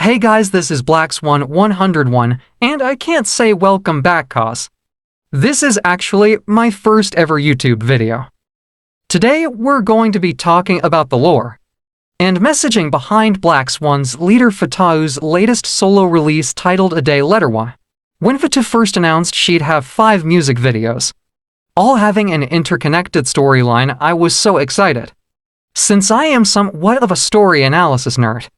Hey guys, this is Blackswan101, and I can't say welcome back cause this is actually my first ever YouTube video. Today we're going to be talking about the lore and messaging behind Black Swan's leader Fatau's latest solo release titled ADAEH Letter Y. When Fatau first announced she'd have 5 music videos, all having an interconnected storyline, I was so excited, since I am somewhat of a story analysis nerd.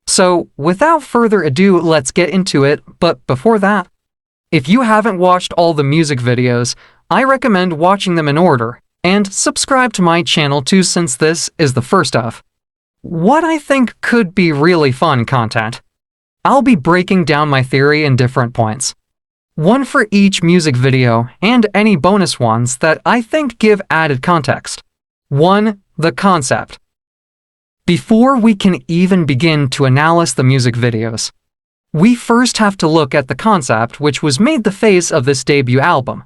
So, without further ado, let's get into it, but before that, if you haven't watched all the music videos, I recommend watching them in order, and subscribe to my channel too since this is the first of what I think could be really fun content. I'll be breaking down my theory in different points, one for each music video and any bonus ones that I think give added context. 1. The concept. Before we can even begin to analyze the music videos, we first have to look at the concept which was made the face of this debut album.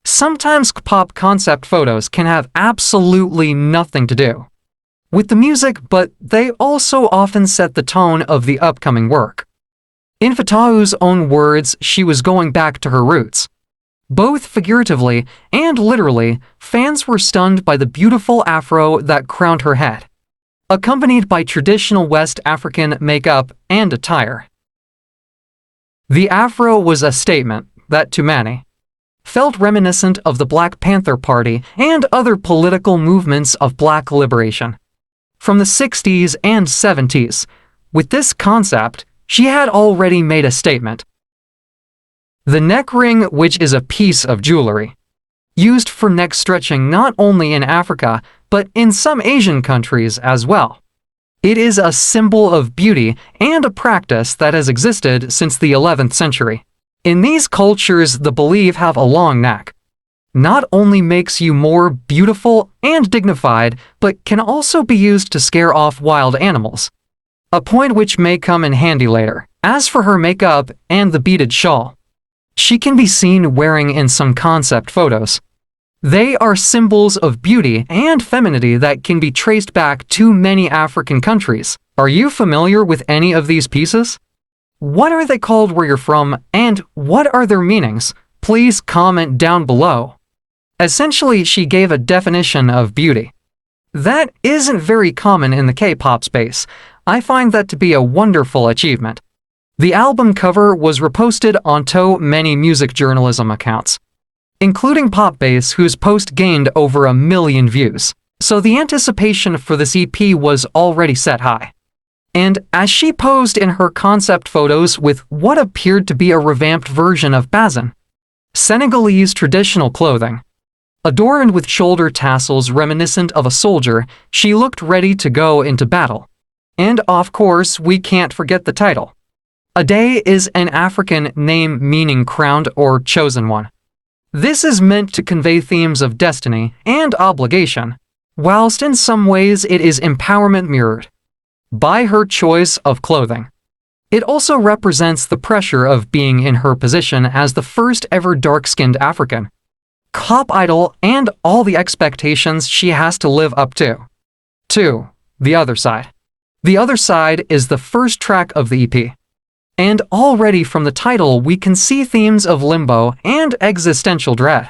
Sometimes pop concept photos can have absolutely nothing to do with the music, but they also often set the tone of the upcoming work. In Fatau's own words, she was going back to her roots. Both figuratively and literally, fans were stunned by the beautiful afro that crowned her head, accompanied by traditional West African makeup and attire. The afro was a statement that, to many, felt reminiscent of the Black Panther Party and other political movements of Black liberation from the 60s and 70s. With this concept, she had already made a statement. The neck ring, which is a piece of jewelry used for neck stretching not only in Africa, but in some Asian countries as well. It is a symbol of beauty and a practice that has existed since the 11th century. In these cultures, the belief have a long neck not only makes you more beautiful and dignified, but can also be used to scare off wild animals, a point which may come in handy later. As for her makeup and the beaded shawl she can be seen wearing in some concept photos, they are symbols of beauty and femininity that can be traced back to many African countries. Are you familiar with any of these pieces? What are they called where you're from, and what are their meanings? Please comment down below. Essentially, she gave a definition of beauty that isn't very common in the K-pop space. I find that to be a wonderful achievement. The album cover was reposted onto many music journalism accounts, including Popbase, whose post gained over 1 million views. So the anticipation for this EP was already set high. And as she posed in her concept photos with what appeared to be a revamped version of Bazin, Senegalese traditional clothing, adorned with shoulder tassels reminiscent of a soldier, she looked ready to go into battle. And of course, we can't forget the title. ADAEH is an African name meaning crowned or chosen one. This is meant to convey themes of destiny and obligation, whilst in some ways it is empowerment mirrored by her choice of clothing. It also represents the pressure of being in her position as the first ever dark-skinned African pop idol and all the expectations she has to live up to. 2. The Other Side. The Other Side is the first track of the EP. And already from the title, we can see themes of limbo and existential dread,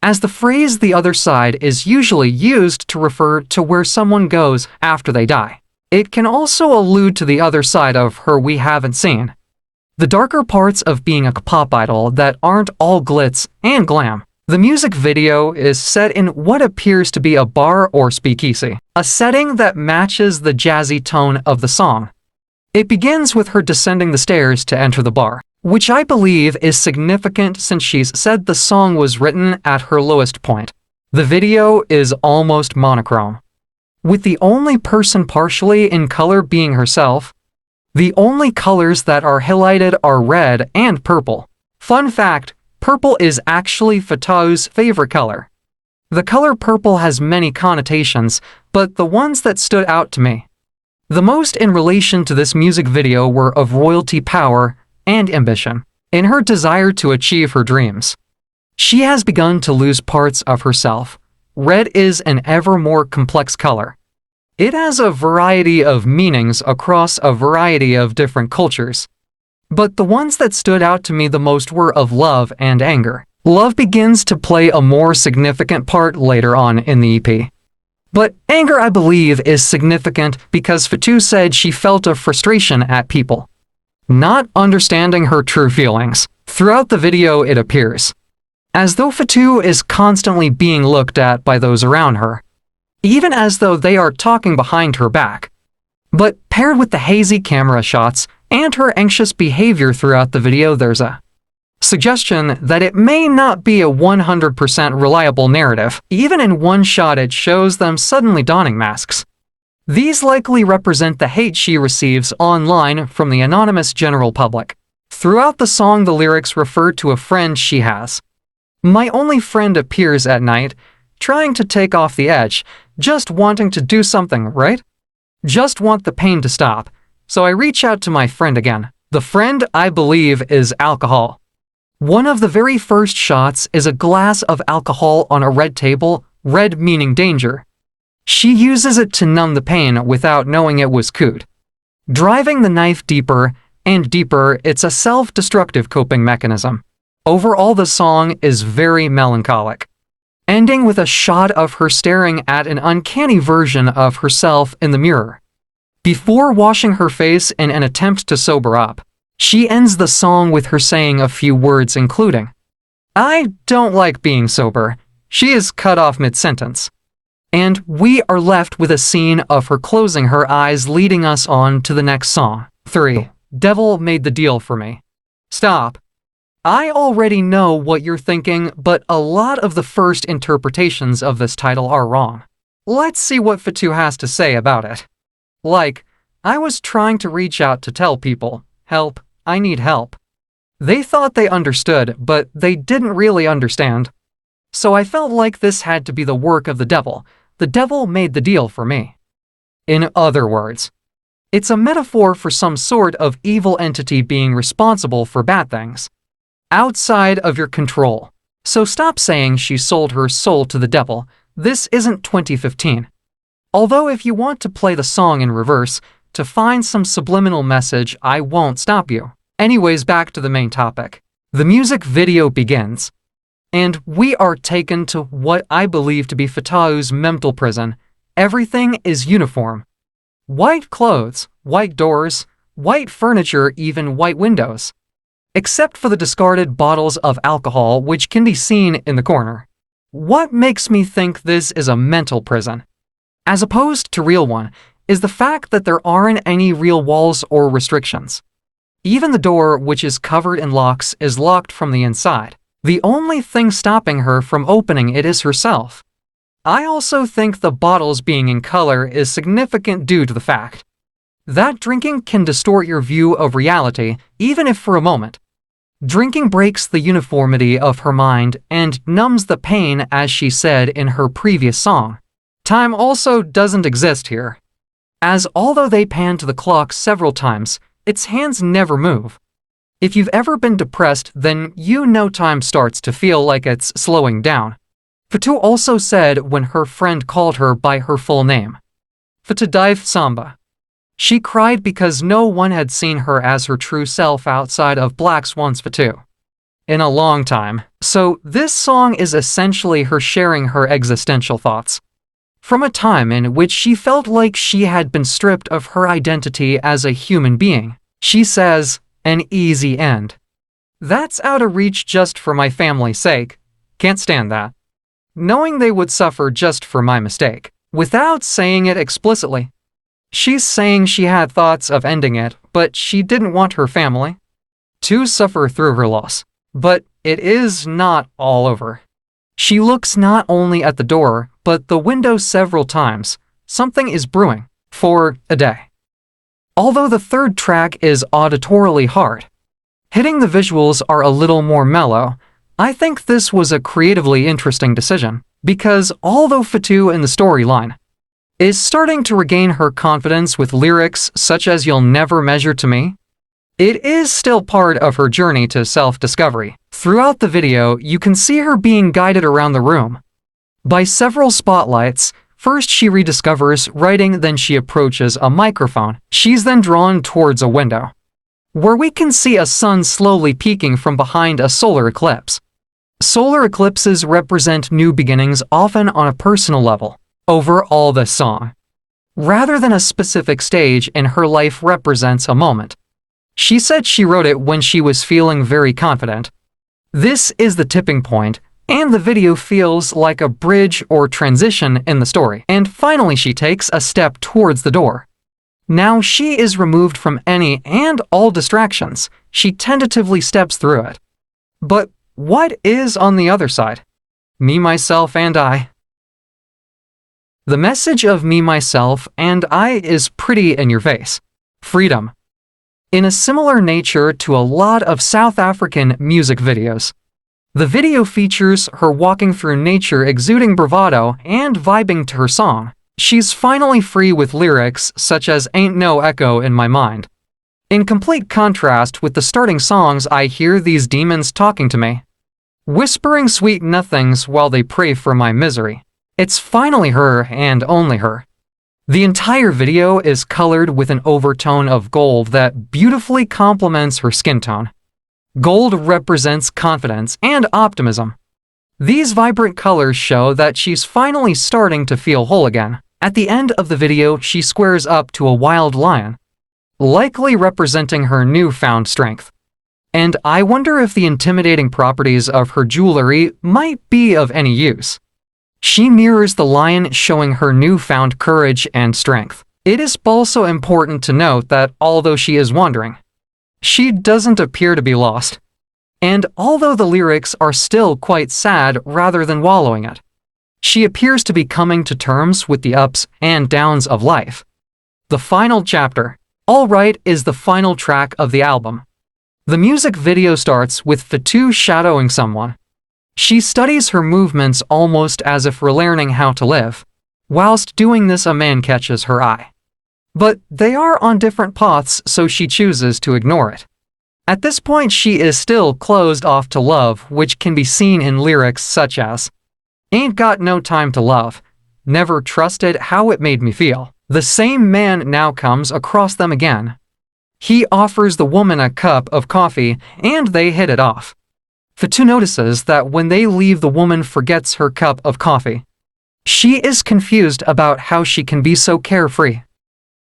as the phrase "the other side" is usually used to refer to where someone goes after they die. It can also allude to the other side of her we haven't seen, the darker parts of being a pop idol that aren't all glitz and glam. The music video is set in what appears to be a bar or speakeasy, a setting that matches the jazzy tone of the song. It begins with her descending the stairs to enter the bar, which I believe is significant since she's said the song was written at her lowest point. The video is almost monochrome, with the only person partially in color being herself. The only colors that are highlighted are red and purple. Fun fact, purple is actually Fatau's favorite color. The color purple has many connotations, but the ones that stood out to me the most in relation to this music video were of royalty, power, and ambition. In her desire to achieve her dreams, she has begun to lose parts of herself. Red is an ever more complex color, It has a variety of meanings across a variety of different cultures. But the ones that stood out to me the most were of love and anger. Love begins to play a more significant part later on in the EP. But anger, I believe, is significant because Fatou said she felt a frustration at people not understanding her true feelings. Throughout the video it appears as though Fatou is constantly being looked at by those around her, even as though they are talking behind her back. But paired with the hazy camera shots and her anxious behavior throughout the video, there's a suggestion that it may not be a 100% reliable narrative. Even in one shot it shows them suddenly donning masks. These likely represent the hate she receives online from the anonymous general public. Throughout the song the lyrics refer to a friend she has. My only friend appears at night, trying to take off the edge, just wanting to do something, right? Just want the pain to stop. So I reach out to my friend again. The friend, I believe, is alcohol. One of the very first shots is a glass of alcohol on a red table, red meaning danger. She uses it to numb the pain without knowing it was coot. Driving the knife deeper and deeper, it's a self-destructive coping mechanism. Overall, the song is very melancholic, ending with a shot of her staring at an uncanny version of herself in the mirror. Before washing her face in an attempt to sober up, she ends the song with her saying a few words including, "I don't like being sober." She is cut off mid-sentence. And we are left with a scene of her closing her eyes, leading us on to the next song. 3. Devil Made the Deal for Me. Stop. I already know what you're thinking, but a lot of the first interpretations of this title are wrong. Let's see what Fatou has to say about it. Like, I was trying to reach out to tell people, help, I need help. They thought they understood, but they didn't really understand. So I felt like this had to be the work of the devil. The devil made the deal for me. In other words, it's a metaphor for some sort of evil entity being responsible for bad things outside of your control. So stop saying she sold her soul to the devil. This isn't 2015. Although if you want to play the song in reverse to find some subliminal message, I won't stop you. Anyways, back to the main topic. The music video begins, and we are taken to what I believe to be Fatou's mental prison. Everything is uniform. White clothes, white doors, white furniture, even white windows. Except for the discarded bottles of alcohol which can be seen in the corner. What makes me think this is a mental prison, as opposed to real one, is the fact that there aren't any real walls or restrictions. Even the door, which is covered in locks, is locked from the inside. The only thing stopping her from opening it is herself. I also think the bottles being in color is significant due to the fact that drinking can distort your view of reality, even if for a moment. Drinking breaks the uniformity of her mind and numbs the pain, as she said in her previous song. Time also doesn't exist here, as although they pan to the clock several times, its hands never move. If you've ever been depressed, then you know time starts to feel like it's slowing down. Fatou also said when her friend called her by her full name, Fatou Samba, she cried because no one had seen her as her true self outside of Black Swan's Fatou in a long time. So this song is essentially her sharing her existential thoughts from a time in which she felt like she had been stripped of her identity as a human being. She says, an easy end. That's out of reach just for my family's sake. Can't stand that. Knowing they would suffer just for my mistake, without saying it explicitly. She's saying she had thoughts of ending it, but she didn't want her family to suffer through her loss. But it is not all over. She looks not only at the door, but the window several times. Something is brewing for ADAEH. Although the third track is auditorily hard, hitting the visuals are a little more mellow. I think this was a creatively interesting decision, because although Fatou in the storyline is starting to regain her confidence with lyrics such as "You'll Never Measure to Me," it is still part of her journey to self-discovery. Throughout the video, you can see her being guided around the room by several spotlights. First, she rediscovers writing, then she approaches a microphone. She's then drawn towards a window, where we can see a sun slowly peeking from behind a solar eclipse. Solar eclipses represent new beginnings, often on a personal level. Overall, the song, rather than a specific stage in her life, represents a moment. She said she wrote it when she was feeling very confident. This is the tipping point, and the video feels like a bridge or transition in the story. And finally, she takes a step towards the door. Now she is removed from any and all distractions. She tentatively steps through it. But what is on the other side? Me, myself, and I. The message of me, myself, and I is pretty in your face. Freedom. In a similar nature to a lot of South African music videos. The video features her walking through nature, exuding bravado and vibing to her song. She's finally free with lyrics such as "Ain't no echo in my mind." In complete contrast with the starting songs, I hear these demons talking to me, whispering sweet nothings while they pray for my misery. It's finally her and only her. The entire video is colored with an overtone of gold that beautifully complements her skin tone. Gold represents confidence and optimism. These vibrant colors show that she's finally starting to feel whole again. At the end of the video, she squares up to a wild lion, likely representing her newfound strength. And I wonder if the intimidating properties of her jewelry might be of any use. She mirrors the lion, showing her newfound courage and strength. It is also important to note that although she is wandering, she doesn't appear to be lost. And although the lyrics are still quite sad rather than wallowing it, she appears to be coming to terms with the ups and downs of life. The final chapter, All Right, is the final track of the album. The music video starts with Fatu shadowing someone. She studies her movements almost as if relearning how to live. Whilst doing this, a man catches her eye. But they are on different paths, so she chooses to ignore it. At this point, she is still closed off to love, which can be seen in lyrics such as, "Ain't got no time to love, never trusted how it made me feel." The same man now comes across them again. He offers the woman a cup of coffee, and they hit it off. Fatu notices that when they leave, the woman forgets her cup of coffee. She is confused about how she can be so carefree.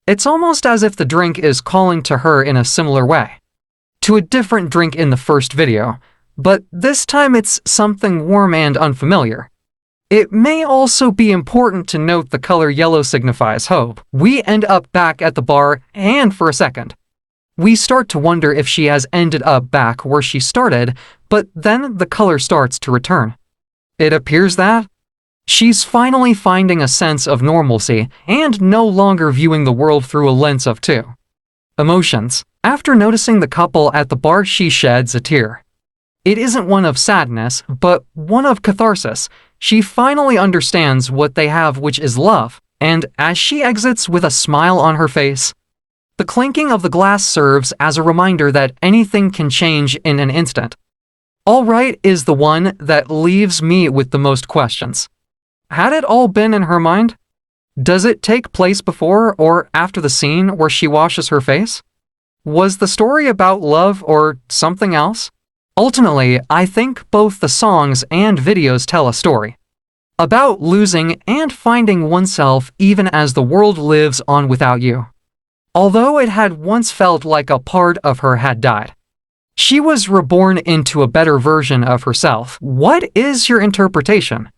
It's almost as if the drink is calling to her in a similar way to a different drink in the first video, but this time it's something warm and unfamiliar. It may also be important to note the color yellow signifies hope. We end up back at the bar, and for a second, we start to wonder if she has ended up back where she started, but then the color starts to return. It appears that she's finally finding a sense of normalcy and no longer viewing the world through a lens of two emotions. After noticing the couple at the bar, she sheds a tear. It isn't one of sadness, but one of catharsis. She finally understands what they have, which is love, and as she exits with a smile on her face, the clinking of the glass serves as a reminder that anything can change in an instant. All Right is the one that leaves me with the most questions. Had it all been in her mind? Does it take place before or after the scene where she washes her face? Was the story about love or something else? Ultimately, I think both the songs and videos tell a story about losing and finding oneself even as the world lives on without you. Although it had once felt like a part of her had died, she was reborn into a better version of herself. What is your interpretation?